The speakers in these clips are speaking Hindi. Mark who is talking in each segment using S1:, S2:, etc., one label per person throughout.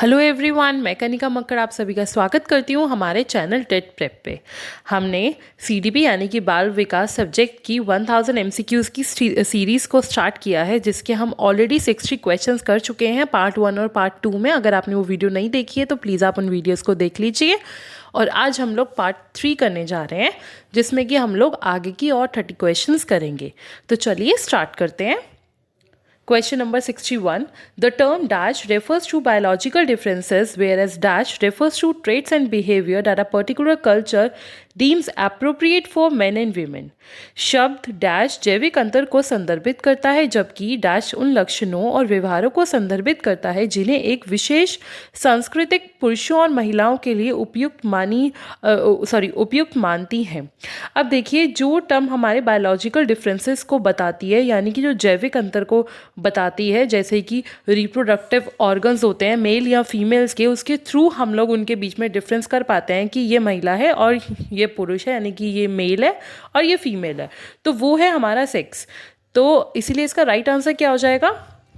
S1: हेलो एवरीवन, मैं कनिका मक्कड़ आप सभी का स्वागत करती हूँ हमारे चैनल टेट प्रेप पे। हमने सीडीपी यानी कि बाल विकास सब्जेक्ट की 1000 एमसीक्यूज़ की सीरीज़ को स्टार्ट किया है, जिसके हम ऑलरेडी 60 क्वेश्चंस कर चुके हैं पार्ट 1 और पार्ट 2 में। अगर आपने वो वीडियो नहीं देखी है तो प्लीज़ आप उन वीडियोज़ को देख लीजिए। और आज हम लोग पार्ट 3 करने जा रहे हैं, जिसमें कि हम लोग आगे की और 30 क्वेश्चंस करेंगे। तो चलिए स्टार्ट करते हैं। Question number 61. The term dash refers to biological differences, whereas dash refers to traits and behavior that a particular culture deems appropriate for men and women. शब्द डैश जैविक अंतर को संदर्भित करता है, जबकि डैश उन लक्षणों और व्यवहारों को संदर्भित करता है जिन्हें एक विशेष सांस्कृतिक पुरुषों और महिलाओं के लिए उपयुक्त मानती हैं। अब देखिए, जो टर्म हमारे बायोलॉजिकल डिफरेंसेस को बताती है, यानी कि जो जैविक अंतर को बताती है, जैसे कि रिप्रोडक्टिव ऑर्गन्स होते हैं मेल या फीमेल्स के, उसके थ्रू हम लोग उनके बीच में डिफरेंस कर पाते हैं कि ये महिला है और ये पुरुष है, यानी कि ये मेल है और ये फीमेल है। तो वो है हमारा सेक्स। तो इसीलिए इसका राइट आंसर क्या हो जाएगा?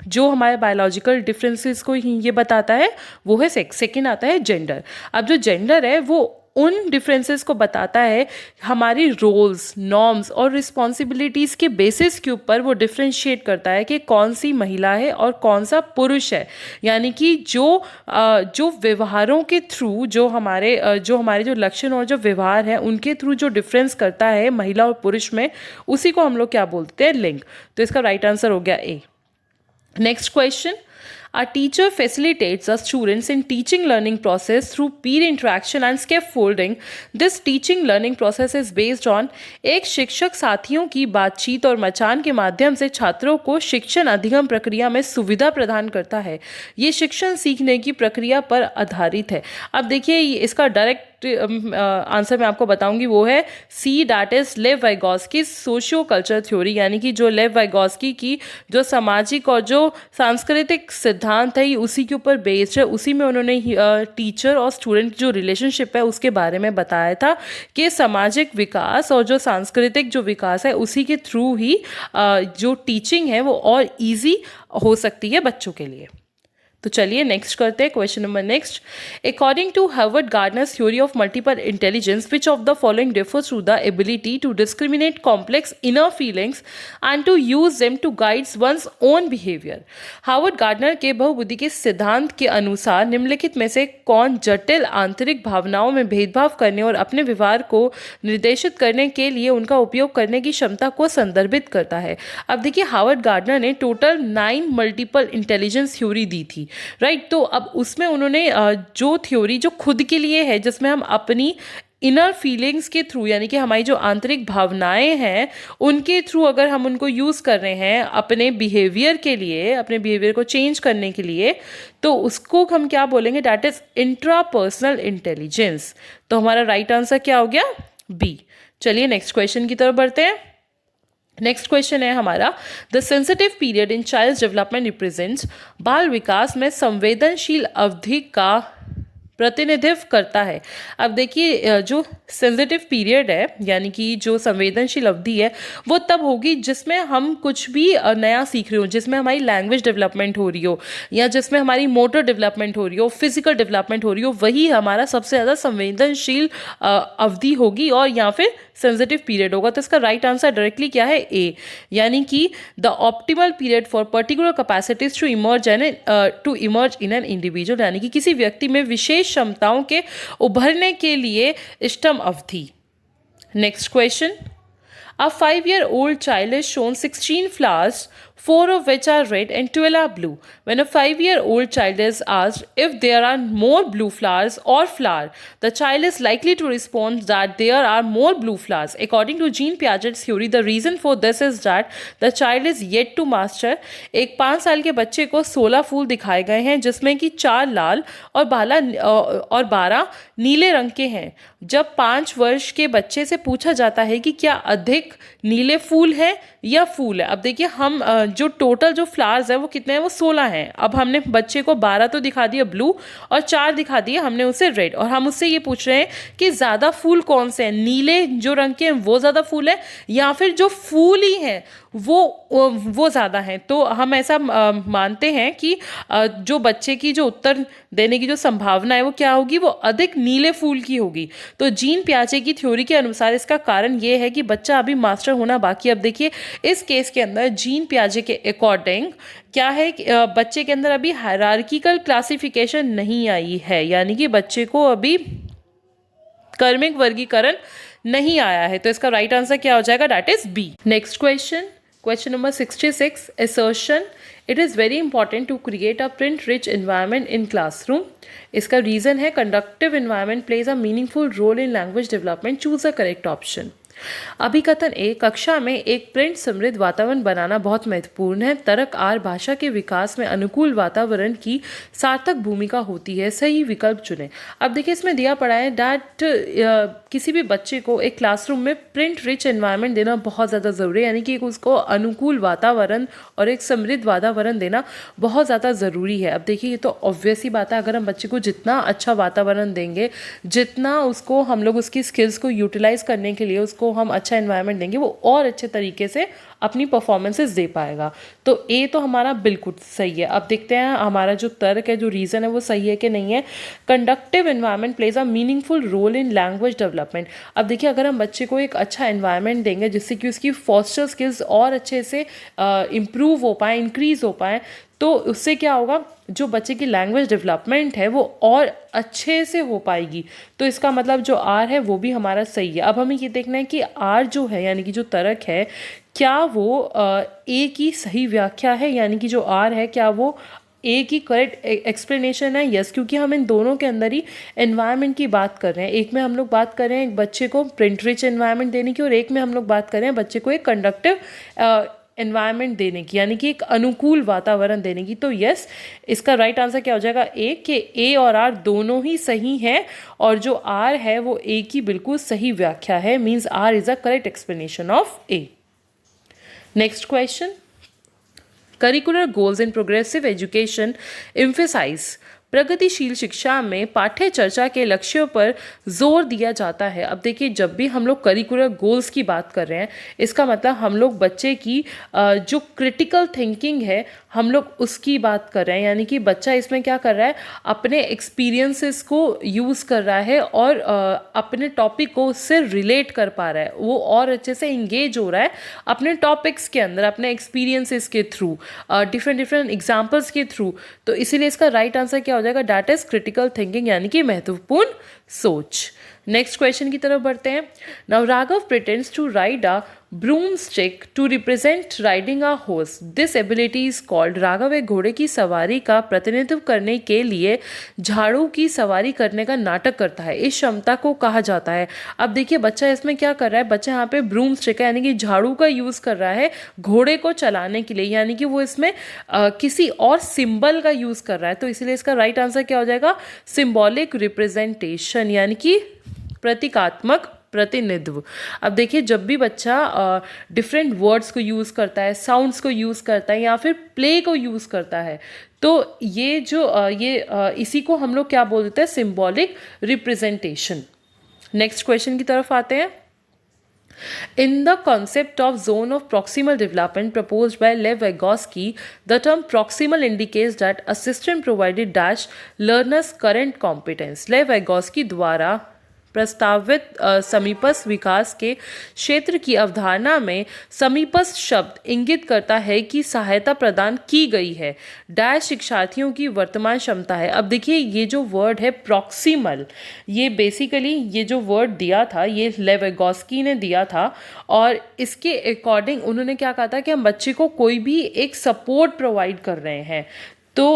S1: जो हमारे बायोलॉजिकल डिफरेंसेस को ये बताता है वो है सेक्स। सेकेंड आता है जेंडर। अब जो जेंडर है वो उन डिफरेंसेस को बताता है, हमारी रोल्स, नॉर्म्स और रिस्पॉन्सिबिलिटीज़ के बेसिस के ऊपर वो डिफ्रेंशिएट करता है कि कौन सी महिला है और कौन सा पुरुष है। यानी कि जो व्यवहारों के थ्रू जो हमारे जो लक्षण और जो व्यवहार है उनके थ्रू जो डिफरेंस करता है महिला और पुरुष में, उसी को हम लोग क्या बोलते हैं? लिंग। तो इसका राइट आंसर हो गया ए। Next question. A teacher facilitates the students in teaching learning process through peer interaction and scaffolding. This teaching learning process is based on एक शिक्षक साथियों की बातचीत और मचान के माध्यम से छात्रों को शिक्षण अधिगम प्रक्रिया में सुविधा प्रदान करता है। ये शिक्षण सीखने की प्रक्रिया पर आधारित है। अब देखिए, इसका डायरेक्ट आंसर मैं आपको बताऊंगी, वो है सी, दैट इज लेव वाइगोस्की सोशियो कल्चर थ्योरी। यानी कि जो लेव वाइगोस्की की जो सामाजिक और जो सांस्कृतिक सिद्धांत है, उसी के ऊपर बेस्ड है। उसी में उन्होंने टीचर और स्टूडेंट जो रिलेशनशिप है उसके बारे में बताया था कि सामाजिक विकास और जो सांस्कृतिक जो विकास है उसी के थ्रू ही जो टीचिंग है वो और ईजी हो सकती है बच्चों के लिए। तो चलिए नेक्स्ट करते हैं। Question number next. According to Harvard Gardner's theory of multiple intelligence, which of the following refers to the ability to discriminate complex inner feelings and to use them to guide one's own behavior? Harvard gardener के बहुबुद्धि के सिद्धांत के अनुसार निम्नलिखित में से कौन जटिल आंतरिक भावनाओं में भेदभाव करने और अपने व्यवहार को निर्देशित करने के लिए उनका उपयोग करने की क्षमता को संदर्भित करता है? अब देखिए, हार्वर्ड गार्डनर ने टोटल 9 मल्टीपल इंटेलिजेंस थ्योरी दी थी, राइट। तो अब उसमें उन्होंने जो थ्योरी जो खुद के लिए है, जिसमें हम अपनी इनर फीलिंग्स के थ्रू, यानी कि हमारी जो आंतरिक भावनाएं हैं उनके थ्रू अगर हम उनको यूज़ कर रहे हैं अपने बिहेवियर के लिए, अपने बिहेवियर को चेंज करने के लिए, तो उसको हम क्या बोलेंगे? That is intrapersonal intelligence. तो हमारा राइट आंसर क्या हो गया? बी। चलिए नेक्स्ट क्वेश्चन की तरफ बढ़ते हैं। नेक्स्ट क्वेश्चन है हमारा, the sensitive period in child development represents, बाल विकास में संवेदनशील अवधि का प्रतिनिधित्व करता है। अब देखिए, जो सेंसिटिव पीरियड है यानी कि जो संवेदनशील अवधि है वो तब होगी जिसमें हम कुछ भी नया सीख रहे हो, जिसमें हमारी लैंग्वेज डेवलपमेंट हो रही हो या जिसमें हमारी मोटर डेवलपमेंट हो रही हो, फिजिकल डेवलपमेंट हो रही हो, वही हमारा सबसे ज़्यादा संवेदनशील अवधि होगी और या फिर सेंसिटिव पीरियड होगा। तो इसका राइट आंसर डायरेक्टली क्या है? ए। यानी कि the optimal period for particular capacities to emerge in an individual, यानी कि किसी व्यक्ति में विशेष क्षमताओं के उभरने के लिए इष्टतम अवधि। Next question. A 5-year-old child is shown 16 flowers, 4 of which are red and 12 are blue. When a 5-year-old child is asked if there are more blue flowers or flower, the child is likely to respond that there are more blue flowers. According to Jean Piaget's theory, the reason for this is that the child is yet to master. एक 5 साल के बच्चे को 16 फूल दिखाए गए हैं, जिसमें कि 4 लाल और 12 नीले रंग के हैं। जब 5 वर्ष के बच्चे से पूछा जाता है कि क्या अधिक नीले फूल है या फूल है, अब देखिए, हम जो टोटल जो फ्लावर्स है वो कितने हैं? वो 16 हैं। अब हमने बच्चे को 12 तो दिखा दिया ब्लू और 4 दिखा दिए हमने उसे रेड, और हम उससे ये पूछ रहे हैं कि ज़्यादा फूल कौन से हैं? नीले जो रंग के हैं वो ज़्यादा फूल है या फिर जो फूल ही हैं वो ज़्यादा हैं। तो हम ऐसा मानते हैं कि जो बच्चे की जो उत्तर देने की जो संभावना है वो क्या होगी, वो अधिक नीले फूल की होगी। तो जीन पियाजे की थ्योरी के अनुसार इसका कारण ये है कि बच्चा अभी मास्टर होना बाकी। अब देखिए इस केस के अंदर जीन पियाजे के अकॉर्डिंग क्या है कि बच्चे के अंदर अभी हायरार्किकल क्लासिफिकेशन नहीं आई है, यानी कि बच्चे को अभी कर्मिक वर्गीकरण नहीं आया है। तो इसका राइट आंसर क्या हो जाएगा, that is B. Next question, question number 66, assertion it is very important to create a print rich environment in classroom। इसका रीजन है conductive environment plays a meaningful role in language development, choose the correct option। अभिकथन ए, कक्षा में एक प्रिंट समृद्ध वातावरण बनाना बहुत महत्वपूर्ण है। तर्क आर, भाषा के विकास में अनुकूल वातावरण की सार्थक भूमिका होती है, सही विकल्प चुनें। अब देखिए इसमें दिया पड़ा है डैट किसी भी बच्चे को एक क्लासरूम में प्रिंट रिच एनवायरनमेंट देना बहुत ज़्यादा ज़रूरी है, यानी कि उसको अनुकूल वातावरण और एक समृद्ध वातावरण देना बहुत ज़्यादा ज़रूरी है। अब देखिए ये तो ऑब्वियस ही बात है, अगर हम बच्चे को जितना अच्छा वातावरण देंगे, जितना उसको हम लोग उसकी स्किल्स को यूटिलाइज करने के लिए उसको हम अच्छा एनवायरनमेंट देंगे, वो और अच्छे तरीके से अपनी परफॉर्मेंसेस दे पाएगा। तो ए तो हमारा बिल्कुल सही है। अब देखते हैं हमारा जो तर्क है, जो रीज़न है, वो सही है कि नहीं है। Conductive environment plays a meaningful role in language development. अब देखिए अगर हम बच्चे को एक अच्छा एनवायरनमेंट देंगे जिससे कि उसकी फोस्टर स्किल्स और अच्छे से इम्प्रूव हो पाए, इंक्रीज हो पाए, तो उससे क्या होगा, जो बच्चे की लैंग्वेज डेवलपमेंट है वो और अच्छे से हो पाएगी। तो इसका मतलब जो आर है वो भी हमारा सही है। अब हमें ये देखना है कि आर जो है यानी कि जो तर्क है, क्या वो ए की सही व्याख्या है, यानी कि जो आर है क्या वो ए की करेक्ट एक्सप्लेनेशन है। यस, क्योंकि हम इन दोनों के अंदर ही एनवायरनमेंट की बात कर रहे हैं। एक में हम लोग बात कर रहे हैं एक बच्चे को प्रिंट रिच एनवायरनमेंट देने की, और एक में हम लोग बात कर रहे हैं बच्चे को एक कंडक्टिव एनवायरनमेंट देने की, यानी कि एक अनुकूल वातावरण देने की। तो यस, इसका राइट आंसर क्या हो जाएगा, ए, कि ए और आर दोनों ही सही हैं, और जो आर है वो ए की बिल्कुल सही व्याख्या है, means R is a correct explanation of A. Next question, curricular goals in progressive education emphasise. प्रगतिशील शिक्षा में पाठ्य चर्चा के लक्ष्यों पर जोर दिया जाता है। अब देखिए जब भी हम लोग करिकुलर गोल्स की बात कर रहे हैं, इसका मतलब हम लोग बच्चे की जो क्रिटिकल थिंकिंग है हम लोग उसकी बात कर रहे हैं, यानी कि बच्चा इसमें क्या कर रहा है, अपने एक्सपीरियंसेस को यूज़ कर रहा है और अपने टॉपिक को उससे रिलेट कर पा रहा है, वो और अच्छे से इंगेज हो रहा है अपने टॉपिक्स के अंदर, अपने एक्सपीरियंसेस के थ्रू, डिफरेंट एग्जाम्पल्स के थ्रू। तो इसीलिए इसका राइट आंसर क्या हो जाएगा, दैट इज क्रिटिकल थिंकिंग, यानी कि महत्वपूर्ण सोच। नेक्स्ट क्वेश्चन की तरफ बढ़ते हैं। Now Raghav pretends to ride a broomstick to represent riding a horse. This ability is called. Raghav एक घोड़े की सवारी का प्रतिनिधित्व करने के लिए झाड़ू की सवारी करने का नाटक करता है, इस क्षमता को कहा जाता है। अब देखिए बच्चा इसमें क्या कर रहा है, बच्चा यहाँ पे ब्रूमस्टिक यानी कि झाड़ू का यूज़ कर रहा है घोड़े को चलाने के लिए, यानी कि वो इसमें किसी और सिंबल का यूज़ कर रहा है। तो इसीलिए इसका राइट आंसर क्या हो जाएगा, सिंबॉलिक रिप्रेजेंटेशन, यानी कि प्रतीकात्मक प्रतिनिधित्व। अब देखिए जब भी बच्चा डिफरेंट वर्ड्स को यूज़ करता है, साउंड्स को यूज़ करता है या फिर प्ले को यूज़ करता है, तो ये जो इसी को हम लोग क्या बोल देते हैं, सिंबॉलिक रिप्रेजेंटेशन। नेक्स्ट क्वेश्चन की तरफ आते हैं। In the concept of zone of proximal development proposed by Lev Vygotsky, the term proximal indicates that a system provided dash learner's current competence। Lev Vygotsky द्वारा प्रस्तावित समीपस्थ विकास के क्षेत्र की अवधारणा में समीपस्थ शब्द इंगित करता है कि सहायता प्रदान की गई है डैश शिक्षार्थियों की वर्तमान क्षमता है। अब देखिए ये जो वर्ड है प्रॉक्सिमल, ये बेसिकली ये जो वर्ड दिया था ये लेव वाइगोत्स्की ने दिया था, और इसके अकॉर्डिंग उन्होंने क्या कहा था कि हम बच्चे को कोई भी एक सपोर्ट प्रोवाइड कर रहे हैं। तो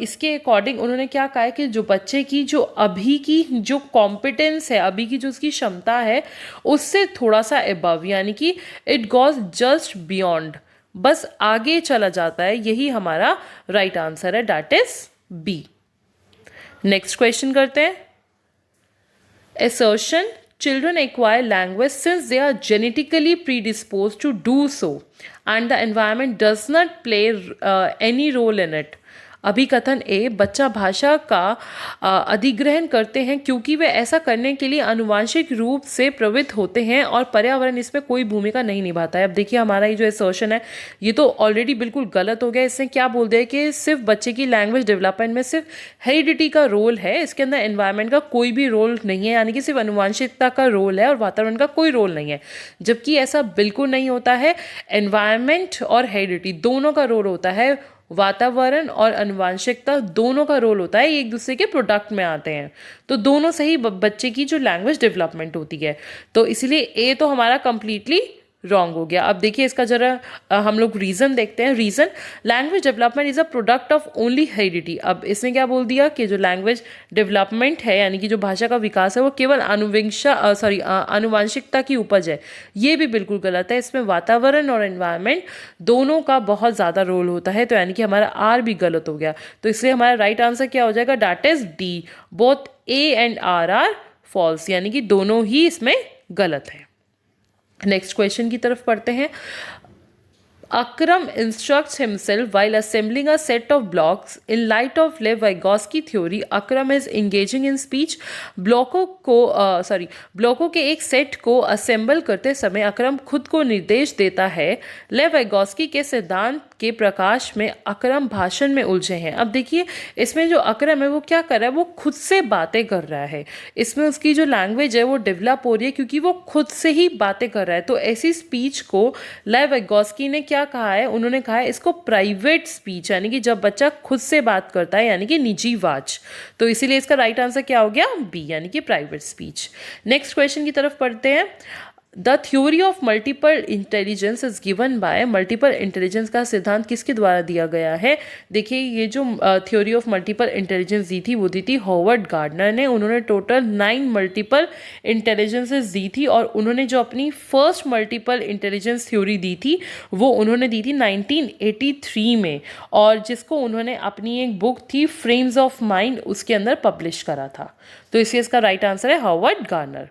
S1: इसके अकॉर्डिंग उन्होंने क्या कहा है कि जो बच्चे की जो अभी की जो कॉम्पिटेंस है, अभी की जो उसकी क्षमता है उससे थोड़ा सा अबव, यानी कि इट गोज जस्ट बियॉन्ड, बस आगे चला जाता है। यही हमारा राइट आंसर है, that is B. Next question करते हैं। Assertion, children acquire language since they are genetically predisposed to do so and the environment does not play any role in it। अभिकथन ए, बच्चा भाषा का अधिग्रहण करते हैं क्योंकि वे ऐसा करने के लिए आनुवांशिक रूप से प्रवृत्त होते हैं और पर्यावरण इसमें कोई भूमिका नहीं निभाता है। अब देखिए हमारा ये जो एसर्शन है ये तो ऑलरेडी बिल्कुल गलत हो गया। इसने क्या बोल दिया कि सिर्फ बच्चे की लैंग्वेज डेवलपमेंट में सिर्फ हेरिडिटी का रोल है, इसके अंदर एनवायरनमेंट का कोई भी रोल नहीं है, यानी कि सिर्फ आनुवांशिकता का रोल है और वातावरण का कोई रोल नहीं है, जबकि ऐसा बिल्कुल नहीं होता है। एनवायरनमेंट और हेरिडिटी दोनों का रोल होता है, वातावरण और आनुवांशिकता दोनों का रोल होता है, ये एक दूसरे के प्रोडक्ट में आते हैं। तो दोनों से ही बच्चे की जो लैंग्वेज डेवलपमेंट होती है। तो इसलिए ए तो हमारा कंप्लीटली रॉन्ग हो गया। अब देखिए इसका जरा हम लोग रीज़न देखते हैं। Reason, language development is a product of only heredity. अब इसने क्या बोल दिया कि जो लैंग्वेज डेवलपमेंट है यानी कि जो भाषा का विकास है वो केवल आनुवंशिकता की उपज है। ये भी बिल्कुल गलत है, इसमें वातावरण और एनवायरनमेंट दोनों का बहुत ज़्यादा रोल होता है। तो यानी कि हमारा आर भी गलत हो गया। तो इसलिए हमारा राइट आंसर क्या हो जाएगा, that is D, both A and R false, यानी कि दोनों ही इसमें गलत है। नेक्स्ट क्वेश्चन की तरफ पढ़ते हैं। Akram instructs himself while assembling a set of blocks. In light of Lev Vygotsky theory, Akram is engaging in speech. ब्लॉकों के एक सेट को असेंबल करते समय अकरम खुद को निर्देश देता है। लेव वाइगोत्स्की के सिद्धांत के प्रकाश में अकरम भाषण में उलझे हैं। अब देखिए इसमें जो अकरम है वो क्या कर रहा है, वो खुद से बातें कर रहा है। इसमें उसकी जो लैंग्वेज है वो डेवलप हो रही है क्योंकि वो खुद से ही बातें कर रहा है। तो ऐसी स्पीच को लेव वाइगोत्स्की ने क्या कहा है, उन्होंने कहा है इसको प्राइवेट स्पीच, यानी कि जब बच्चा खुद से बात करता है यानी कि निजी वाच। तो इसीलिए इसका राइट आंसर क्या हो गया, बी, यानी कि प्राइवेट स्पीच। नेक्स्ट क्वेश्चन की तरफ पढ़ते हैं। The theory of multiple intelligence is given by, multiple intelligence का सिद्धांत किसके द्वारा दिया गया है। देखिए ये जो थ्योरी ऑफ मल्टीपल इंटेलिजेंस दी थी वो दी थी हॉवर्ड गार्डनर ने। उन्होंने टोटल 9 मल्टीपल इंटेलिजेंसेस दी थी और उन्होंने जो अपनी फर्स्ट मल्टीपल इंटेलिजेंस थ्योरी दी थी वो उन्होंने दी थी 1983 में, और जिसको उन्होंने अपनी एक बुक थी फ्रेम्स ऑफ माइंड उसके अंदर पब्लिश करा था। तो इसलिए इसका राइट आंसर है Howard Gardner.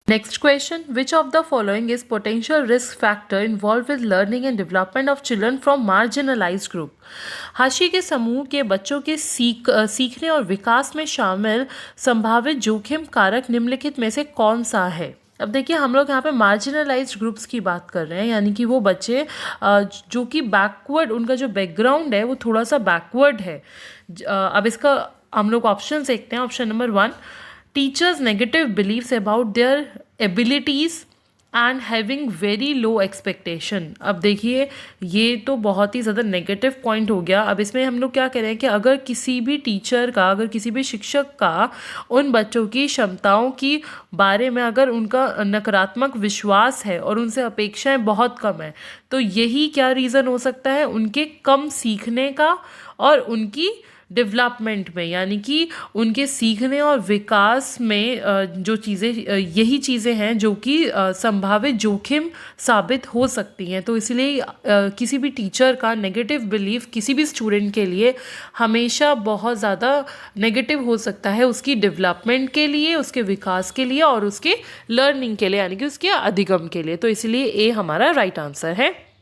S1: Next question, which of the following is potential risk factor involved with learning and development of children from marginalized group? हाशिए के समूह के बच्चों के सीखने और विकास में शामिल संभावित जोखिम कारक निम्नलिखित में से कौन सा है। अब देखिए हम लोग यहाँ पे मार्जिनलाइज्ड ग्रुप्स की बात कर रहे हैं, यानी कि वो बच्चे जो कि बैकवर्ड, उनका जो बैकग्राउंड है वो थोड़ा सा बैकवर्ड है। अब इसका हम लोग ऑप्शन देखते हैं। Option number 1, teachers' negative beliefs about their abilities and having very low expectation। अब देखिए ये तो बहुत ही ज़्यादा नेगेटिव पॉइंट हो गया। अब इसमें हम लोग क्या कह रहे हैं कि अगर किसी भी टीचर का, अगर किसी भी शिक्षक का उन बच्चों की क्षमताओं की बारे में अगर उनका नकारात्मक विश्वास है और उनसे अपेक्षाएं बहुत कम है, तो यही क्या रीज़न हो सकता है, उनके कम सीखने का और उनकी डेवलपमेंट में, यानी कि उनके सीखने और विकास में जो चीज़ें, यही चीज़ें हैं जो कि संभावित जोखिम साबित हो सकती हैं। तो इसलिए किसी भी टीचर का नेगेटिव बिलीफ किसी भी स्टूडेंट के लिए हमेशा बहुत ज़्यादा नेगेटिव हो सकता है, उसकी डेवलपमेंट के लिए, उसके विकास के लिए और उसके लर्निंग के लिए, यानी कि उसके अधिगम के लिए। तो इसलिए ए हमारा राइट आंसर है।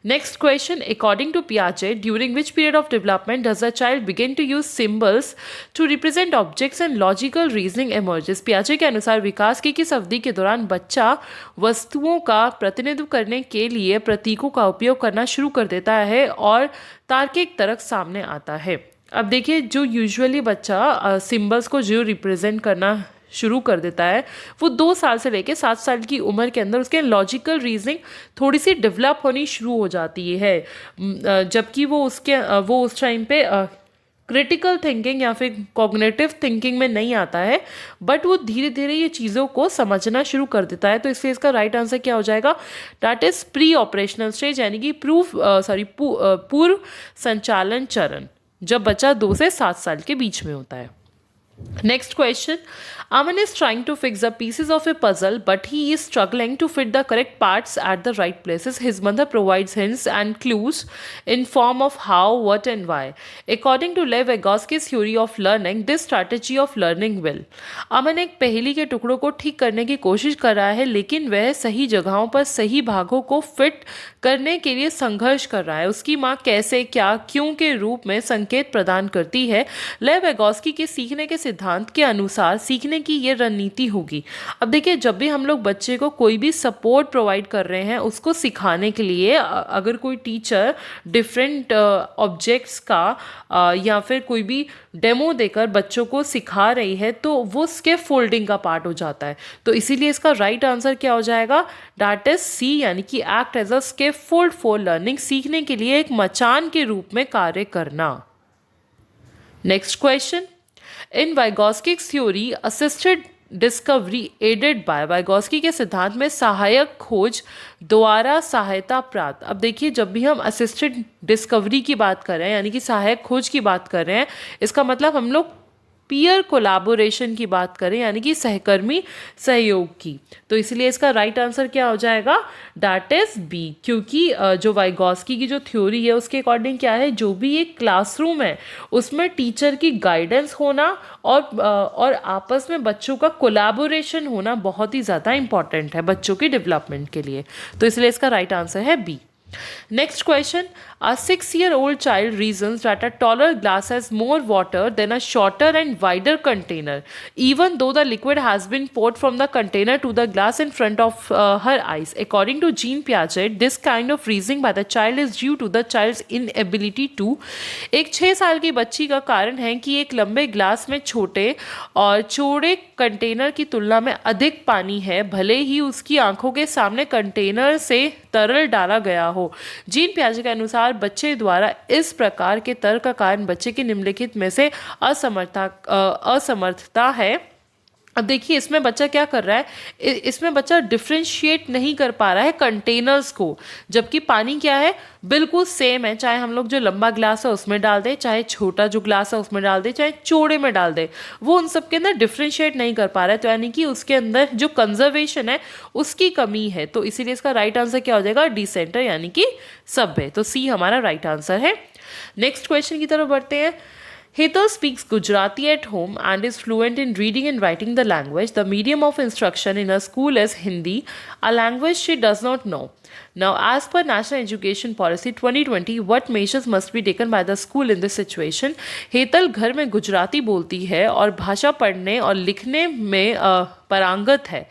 S1: Next question, according to Piaget, during which period of development does a child begin to use symbols to represent objects and logical reasoning emerges? Piaget के अनुसार विकास की किस अवधि के दौरान बच्चा वस्तुओं का प्रतिनिधित्व करने के लिए प्रतीकों का उपयोग करना शुरू कर देता है और तार्किक तर्क सामने आता है। अब देखिए जो यूजुअली बच्चा सिम्बल्स को जो रिप्रेजेंट करना शुरू कर देता है वो 2 साल से लेकर 7 साल की उम्र के अंदर उसके लॉजिकल रीजनिंग थोड़ी सी डेवलप होनी शुरू हो जाती है, जबकि वो उस टाइम पे क्रिटिकल थिंकिंग या फिर कॉग्निटिव थिंकिंग में नहीं आता है, बट वो धीरे धीरे ये चीज़ों को समझना शुरू कर देता है। तो इसलिए इसका राइट आंसर क्या हो जाएगा, that is pre operational stage, यानी कि पूर्व संचालन चरण, जब बच्चा 2 से 7 साल के बीच में होता है। Next question, Aman is trying to fix the pieces of a puzzle but he is struggling to fit the correct parts at the right places. His mother provides hints and clues in form of how, what and why. According to Lev Vygotsky's theory of learning, this strategy of learning will. अमन एक पहेली के टुकड़ों को ठीक करने की कोशिश कर रहा है, लेकिन वह सही जगहों पर सही भागों को फिट करने के लिए संघर्ष कर रहा है। उसकी माँ कैसे, क्या, क्यों के रूप में संकेत प्रदान करती है। लेव वाइगोत्स्की के सीखने के सिद्धांत के अनुसार सीखने की ये रणनीति होगी। अब देखिए, जब भी हम लोग बच्चे को कोई भी सपोर्ट प्रोवाइड कर रहे हैं उसको सिखाने के लिए, अगर कोई टीचर डिफरेंट ऑब्जेक्ट्स का या फिर कोई भी डेमो देकर बच्चों को सिखा रही है तो वो स्केप फोल्डिंग का पार्ट हो जाता है। तो इसीलिए इसका राइट आंसर क्या हो जाएगा, दैट इज सी, यानी कि act as a scaffold for learning, सीखने के लिए एक मचान के रूप में कार्य करना। Next question, in Vygotsky's theory assisted discovery aided by, Vygotsky के सिद्धांत में सहायक खोज द्वारा सहायता प्राप्त। अब देखिए, जब भी हम असिस्टेड डिस्कवरी की बात कर रहे हैं यानी कि सहायक खोज की बात कर रहे हैं, इसका मतलब हम लोग पीयर कोलैबोरेशन की बात करें यानी कि सहकर्मी सहयोग की। तो इसलिए इसका राइट आंसर क्या हो जाएगा, दैट इज बी, क्योंकि जो वाइगोत्स्की की जो थ्योरी है उसके अकॉर्डिंग क्या है, जो भी एक क्लासरूम है उसमें टीचर की गाइडेंस होना और आपस में बच्चों का कोलैबोरेशन होना बहुत ही ज़्यादा इंपॉर्टेंट है बच्चों के डेवलपमेंट के लिए। तो इसलिए इसका राइट आंसर है B. Next question, a 6-year-old child reasons that a taller glass has more water than a shorter and wider container, even though the liquid has been poured from the container to the glass in front of her eyes. According to Jean Piaget, this kind of reasoning by the child is due to the child's inability to, एक 6 साल की बच्ची का कारण है कि एक लंबे ग्लास में छोटे और चौड़े कंटेनर की तुलना में अधिक पानी है, भले ही उसकी आंखों के सामने कंटेनर से तरल डाला गया हो। जीन पियाजे के अनुसार बच्चे द्वारा इस प्रकार के तर्क का कारण बच्चे की निम्नलिखित में से असमर्थता है। अब देखिए, इसमें बच्चा क्या कर रहा है, इसमें बच्चा डिफ्रेंशिएट नहीं कर पा रहा है कंटेनर्स को, जबकि पानी क्या है, बिल्कुल सेम है, चाहे हम लोग जो लंबा ग्लास है उसमें डाल दें, चाहे छोटा जो ग्लास है उसमें डाल दें, चाहे चौड़े में डाल दें, वो उन सब के अंदर डिफ्रेंशिएट नहीं कर पा रहा है। तो यानी कि उसके अंदर जो कंजर्वेशन है उसकी कमी है। तो इसीलिए इसका राइट आंसर क्या हो जाएगा, डिसेंटर यानी कि सभ्य। तो सी हमारा राइट आंसर है। नेक्स्ट क्वेश्चन की तरफ बढ़ते हैं। Hetal speaks Gujarati at home and is fluent in reading and writing the language. The medium of instruction in her school is Hindi, a language she does not know. Now, as per National Education Policy 2020, what measures must be taken by the school in this situation? Hetal घर में गुजराती बोलती है और भाषा पढ़ने और लिखने में पारंगत है।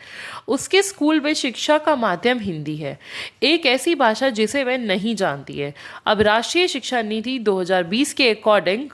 S1: उसके स्कूल में शिक्षा का माध्यम हिंदी है, एक ऐसी भाषा जिसे वह नहीं जानती है। अब राष्ट्रीय शिक्षा नीति 2020 के अकॉर्डिंग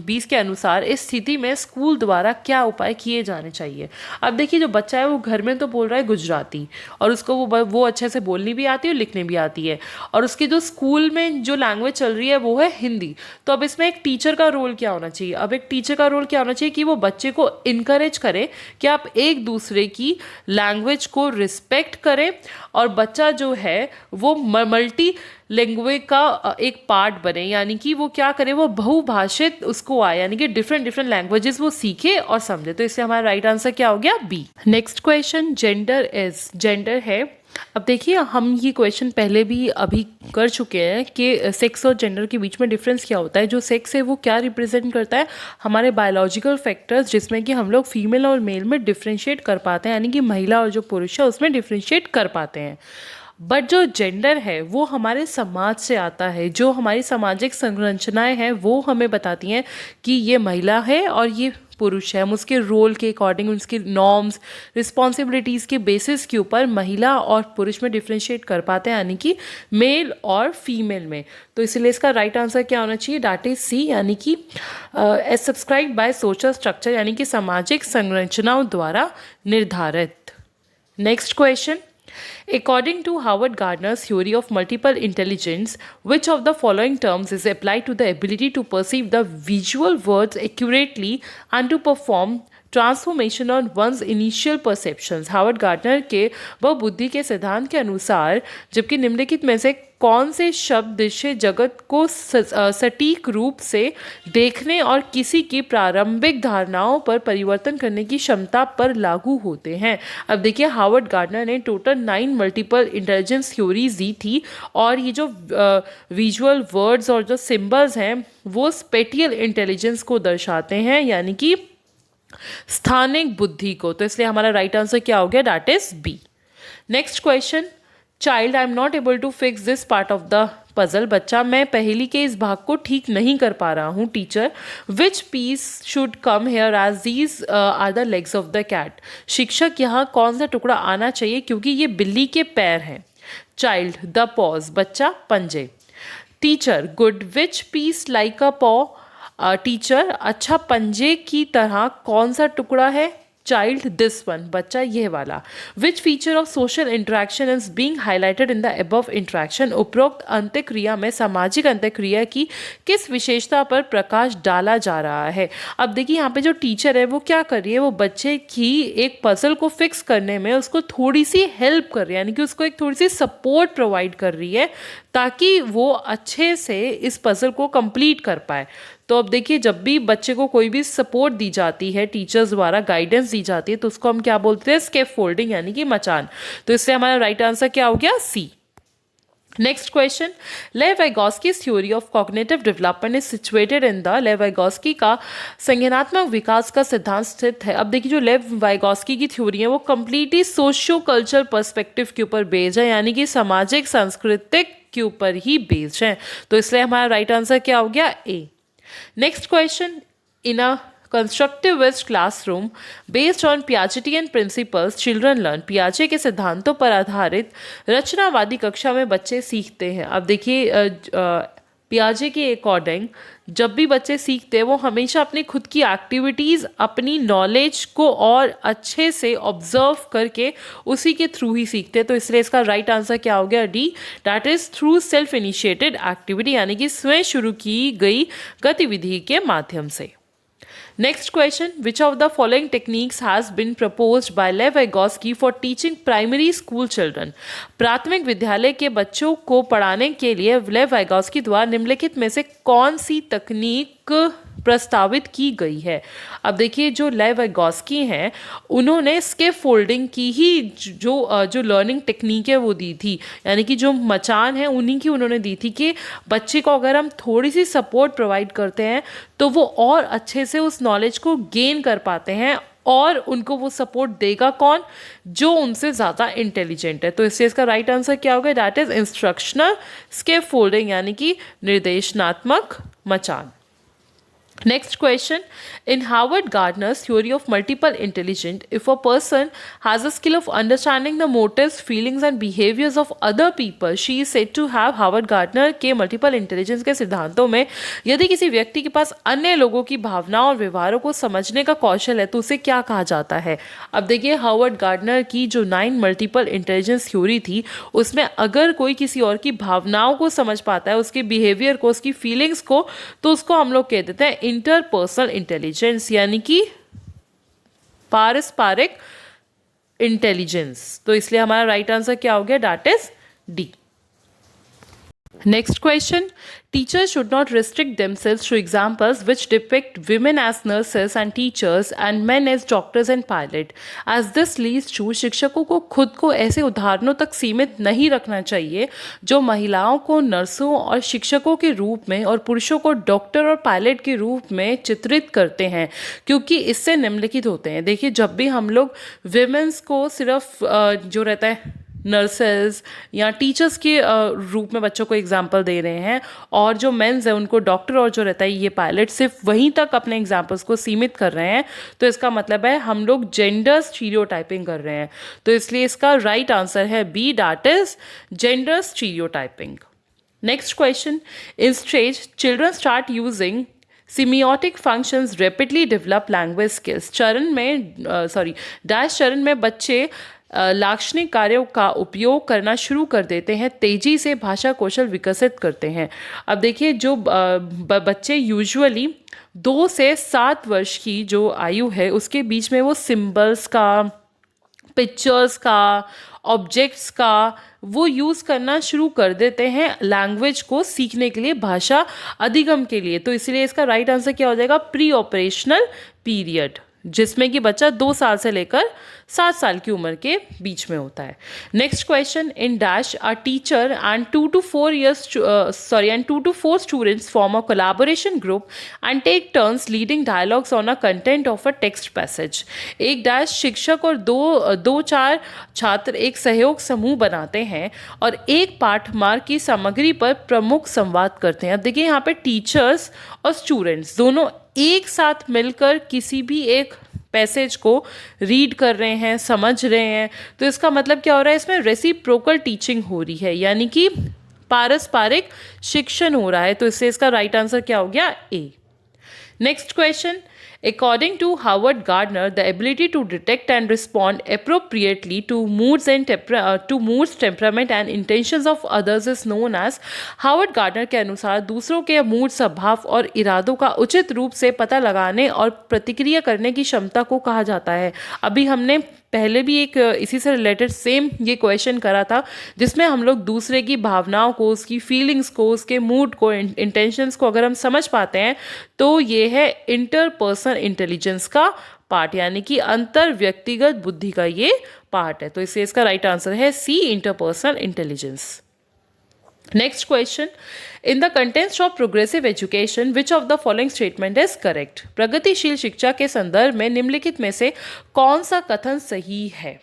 S1: 20 के अनुसार इस स्थिति में स्कूल द्वारा क्या उपाय किए जाने चाहिए। अब देखिए, जो बच्चा है वो घर में तो बोल रहा है गुजराती और उसको वो अच्छे से बोलनी भी आती है और लिखने भी आती है, और उसके जो स्कूल में जो लैंग्वेज चल रही है वो है हिंदी। तो अब इसमें एक टीचर का रोल क्या होना चाहिए, अब एक टीचर का रोल क्या होना चाहिए कि वो बच्चे को इनकरेज करे कि आप एक दूसरे की लैंग्वेज को रिस्पेक्ट करें और बच्चा जो है वो मल्टी लैंग्वेज का एक पार्ट बने, यानी कि वो क्या करे, वो बहुभाषित उसको आए, यानी कि डिफरेंट लैंग्वेजेस वो सीखे और समझे। तो इससे हमारा राइट आंसर क्या हो गया, B. Next question, gender is, gender है। अब देखिए, हम ये क्वेश्चन पहले भी अभी कर चुके हैं कि सेक्स और जेंडर के बीच में डिफरेंस क्या होता है। जो सेक्स है वो क्या रिप्रेजेंट करता है, हमारे बायोलॉजिकल फैक्टर्स, जिसमें कि हम लोग फीमेल और मेल में डिफ्रेंशिएट कर पाते हैं, यानी कि महिला और जो पुरुष है उसमें डिफ्रेंशिएट कर पाते हैं। बट जो जेंडर है वो हमारे समाज से आता है, जो हमारी सामाजिक संरचनाएं हैं वो हमें बताती हैं कि ये महिला है और ये पुरुष है। हम उसके रोल के अकॉर्डिंग, उसके नॉर्म्स, रिस्पॉन्सिबिलिटीज़ के बेसिस के ऊपर महिला और पुरुष में डिफ्रेंशिएट कर पाते हैं, यानी कि मेल और फीमेल में। तो इसलिए इसका राइट आंसर क्या होना चाहिए, दैट इज सी, यानी कि as subscribe by social structure, यानी कि सामाजिक संरचनाओं द्वारा निर्धारित। Next question, according to Howard Gardner's theory of multiple intelligence, which of the following terms is applied to the ability to perceive the visual words accurately and to perform transformation on one's initial perceptions. Howard Gardner के वह बुद्धि के सिद्धांत के अनुसार जबकि निम्नलिखित में से कौन से शब्द दृश्य जगत को सटीक रूप से देखने और किसी की प्रारंभिक धारणाओं पर परिवर्तन करने की क्षमता पर लागू होते हैं। अब देखिए, हावर्ड गार्डनर ने टोटल 9 मल्टीपल इंटेलिजेंस थ्योरीज दी थी, और ये जो विजुअल वर्ड्स और जो सिंबल्स हैं वो स्पेटियल इंटेलिजेंस को दर्शाते हैं, यानी कि स्थानिक बुद्धि को। तो इसलिए हमारा राइट आंसर क्या हो गया, that is B. Next question, child, I am not able to fix this part of the puzzle. बच्चा, मैं पहेली के इस भाग को ठीक नहीं कर पा रहा हूँ। Teacher, which piece should come here as these are the legs of the cat. शिक्षक, यहाँ कौन सा टुकड़ा आना चाहिए क्योंकि ये बिल्ली के पैर हैं। Child, the paw. बच्चा, पंजे। Teacher, good, which piece like a paw. Teacher, अच्छा पंजे की तरह कौन सा टुकड़ा है। Child, this one. बच्चा, यह वाला। Which feature of social interaction is being highlighted in the above interaction. उपरोक्त अंत्यक्रिया में सामाजिक अंत्यक्रिया की किस विशेषता पर प्रकाश डाला जा रहा है। अब देखिए यहाँ पे जो टीचर है वो क्या कर रही है, वो बच्चे की एक पजल को फिक्स करने में उसको थोड़ी सी हेल्प कर रही है, यानी कि उसको एक थोड़ी सी सपोर्ट प्रोवाइड कर रही है ताकि वो अच्छे से इस पजल को कंप्लीट कर पाए। तो अब देखिए, जब भी बच्चे को कोई भी सपोर्ट दी जाती है, टीचर्स द्वारा गाइडेंस दी जाती है, तो उसको हम क्या बोलते हैं, स्कैफोल्डिंग, यानी कि मचान। तो इससे हमारा राइट आंसर क्या हो गया, सी। Next question, Lev Vygotsky's theory of cognitive development is situated in the. Lev Vygotsky का संज्ञानात्मक विकास का सिद्धांत स्थित है। अब देखिए, जो लेव वाइगोस्की की थ्योरी है वो कंप्लीटली सोशियो कल्चरल पर्सपेक्टिव के ऊपर बेस्ड है, यानी कि सामाजिक सांस्कृतिक के ऊपर ही बेस्ड है। तो इसलिए हमारा राइट आंसर क्या हो गया, ए। Next question, in a constructivist classroom based on Piagetian principles, children learn। पियाजे के सिद्धांतों पर आधारित रचनावादी कक्षा में बच्चे सीखते हैं। अब देखिए, पियाजे के अकॉर्डिंग जब भी बच्चे सीखते हैं वो हमेशा अपनी खुद की एक्टिविटीज़, अपनी नॉलेज को और अच्छे से ऑब्जर्व करके उसी के थ्रू ही सीखते हैं। तो इसलिए इसका राइट आंसर क्या हो गया, D, that is through self initiated activity, यानी कि स्वयं शुरू की गई गतिविधि के माध्यम से। Next question, which of the following techniques has been proposed by Lev Vygotsky for teaching primary school children? प्राथमिक विद्यालय के बच्चों को पढ़ाने के लिए लेव वाइगोस्की द्वारा निम्नलिखित में से कौन सी तकनीक प्रस्तावित की गई है। अब देखिए, जो लेव वाइगोस्की हैं उन्होंने स्कैफोल्डिंग की ही जो लर्निंग टेक्निक है वो दी थी, यानी कि जो मचान है उन्हीं की उन्होंने दी थी कि बच्चे को अगर हम थोड़ी सी सपोर्ट प्रोवाइड करते हैं तो वो और अच्छे से उस नॉलेज को गेन कर पाते हैं, और उनको वो सपोर्ट देगा कौन, जो उनसे ज़्यादा इंटेलिजेंट है। तो इससे इसका राइट आंसर क्या होगा, दैट इज इंस्ट्रक्शनल स्कैफोल्डिंग, यानी कि निर्देशनात्मक मचान। Next question, in Howard Gardner's theory of multiple intelligence, if a person has a skill of understanding the motives, feelings and behaviors of other people, she is said to have। Howard Gardner के multiple intelligence के सिद्धांतों में यदि किसी व्यक्ति के पास अन्य लोगों की भावनाओं और व्यवहारों को समझने का कौशल है तो उसे क्या कहा जाता है। अब देखिए, हावर्ड गार्डनर की जो 9 मल्टीपल इंटेलिजेंस थ्योरी थी उसमें अगर कोई किसी और की भावनाओं को समझ पाता है, उसके बिहेवियर को, उसकी फीलिंग्स को, तो उसको हम लोग कह देते हैं इंटरपर्सनल इंटेलिजेंस, यानी कि पारस्परिक इंटेलिजेंस। तो इसलिए हमारा राइट आंसर क्या हो गया, that is D. Next question, teachers should not restrict themselves to examples which depict women as nurses and teachers and men as doctors and pilot, as this leads to। शिक्षकों को खुद को ऐसे उदाहरणों तक सीमित नहीं रखना चाहिए जो महिलाओं को नर्सों और शिक्षकों के रूप में और पुरुषों को डॉक्टर और पायलट के रूप में चित्रित करते हैं, क्योंकि इससे निम्नलिखित होते हैं। देखिए, जब भी हम लोग विमेंस को सिर्फ जो रहता है नर्सेज या टीचर्स के रूप में बच्चों को एग्जाम्पल दे रहे हैं, और जो मेंस है उनको डॉक्टर और जो रहता है ये पायलट, सिर्फ वहीं तक अपने एग्जाम्पल्स को सीमित कर रहे हैं, तो इसका मतलब है हम लोग जेंडर स्टीरियोटाइपिंग कर रहे हैं। तो इसलिए इसका राइट आंसर है B, that is gender stereotyping. Next question, in stage children start using semiotic functions rapidly develop language skills. Dash चरण में बच्चे लाक्षणिक कार्यों का उपयोग करना शुरू कर देते हैं, तेजी से भाषा कौशल विकसित करते हैं। अब देखिए, जो बच्चे यूजुअली 2 से 7 वर्ष की जो आयु है उसके बीच में वो सिंबल्स का, पिक्चर्स का, ऑब्जेक्ट्स का वो यूज़ करना शुरू कर देते हैं लैंग्वेज को सीखने के लिए, भाषा अधिगम के लिए। तो इसलिए इसका राइट आंसर क्या हो जाएगा, प्री ऑपरेशनल पीरियड, जिसमें कि बच्चा 2 साल से लेकर 7 साल की उम्र के बीच में होता है। Next question, in dash a teacher and 2 to 4 students form a collaboration group and take turns leading dialogues on a content of a text passage. एक डैश शिक्षक और दो चार छात्र एक सहयोग समूह बनाते हैं और एक पाठमार की सामग्री पर प्रमुख संवाद करते हैं। अब देखिए यहाँ पे टीचर्स और स्टूडेंट्स दोनों एक साथ मिलकर किसी भी एक पैसेज को रीड कर रहे हैं, समझ रहे हैं, तो इसका मतलब क्या हो रहा है, इसमें रेसिप्रोकल टीचिंग हो रही है, यानी कि पारस्परिक शिक्षण हो रहा है। तो इससे इसका राइट आंसर क्या हो गया, A. Next question, according to Howard Gardner, the ability to detect and respond appropriately to moods temperament and intentions of others is known as। Howard Gardner के अनुसार दूसरों के मूड, स्वभाव और इरादों का उचित रूप से पता लगाने और प्रतिक्रिया करने की क्षमता को कहा जाता है। अभी हमने पहले भी एक इसी से रिलेटेड सेम ये क्वेश्चन करा था, जिसमें हम लोग दूसरे की भावनाओं को, उसकी फीलिंग्स को, उसके मूड को, इंटेंशंस को अगर हम समझ पाते हैं तो ये है इंटरपर्सनल इंटेलिजेंस का पार्ट, यानी कि अंतर व्यक्तिगत बुद्धि का ये पार्ट है। तो इससे इसका राइट आंसर है C, interpersonal intelligence. Next question, in the contents of progressive education which of the following statement is correct. प्रगतिशील शिक्षा के संदर्भ में निम्नलिखित में से कौन सा कथन सही है।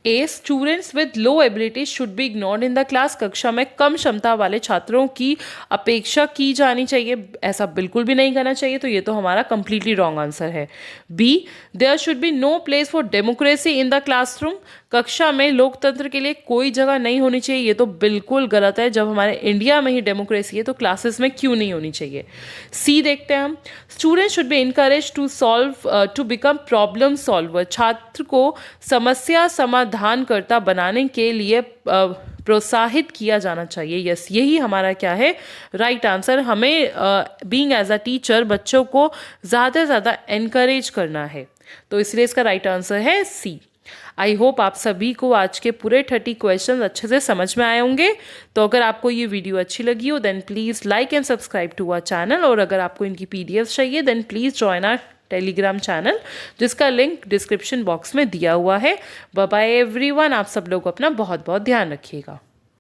S1: A, students with low ability should be ignored in the class. कक्षा में कम क्षमता वाले छात्रों की अपेक्षा की जानी चाहिए, ऐसा बिल्कुल भी नहीं करना चाहिए, तो ये तो हमारा कंप्लीटली रॉन्ग आंसर है। B, there should be no place for democracy in the classroom. कक्षा में लोकतंत्र के लिए कोई जगह नहीं होनी चाहिए, ये तो बिल्कुल गलत है। जब हमारे इंडिया में ही डेमोक्रेसी है तो क्लासेस में क्यों नहीं होनी चाहिए। सी देखते हैं हम, student should be encourage to become problem solver. छात्र को समस्या समाधानकर्ता बनाने के लिए प्रोत्साहित किया जाना चाहिए। यस, यही हमारा क्या है, राइट आंसर। हमें बीइंग एज अ टीचर बच्चों को ज़्यादा से ज़्यादा एनकरेज करना है, तो इसलिए इसका राइट आंसर है सी। आई होप आप सभी को आज के पूरे 30 क्वेश्चन अच्छे से समझ में आए होंगे। तो अगर आपको ये वीडियो अच्छी लगी हो then please like and subscribe to our channel, और अगर आपको इनकी पीडीएफ चाहिए then please join our Telegram channel, जिसका लिंक डिस्क्रिप्शन बॉक्स में दिया हुआ है। बाय बाय एवरीवन, आप सब लोग अपना बहुत बहुत ध्यान रखिएगा।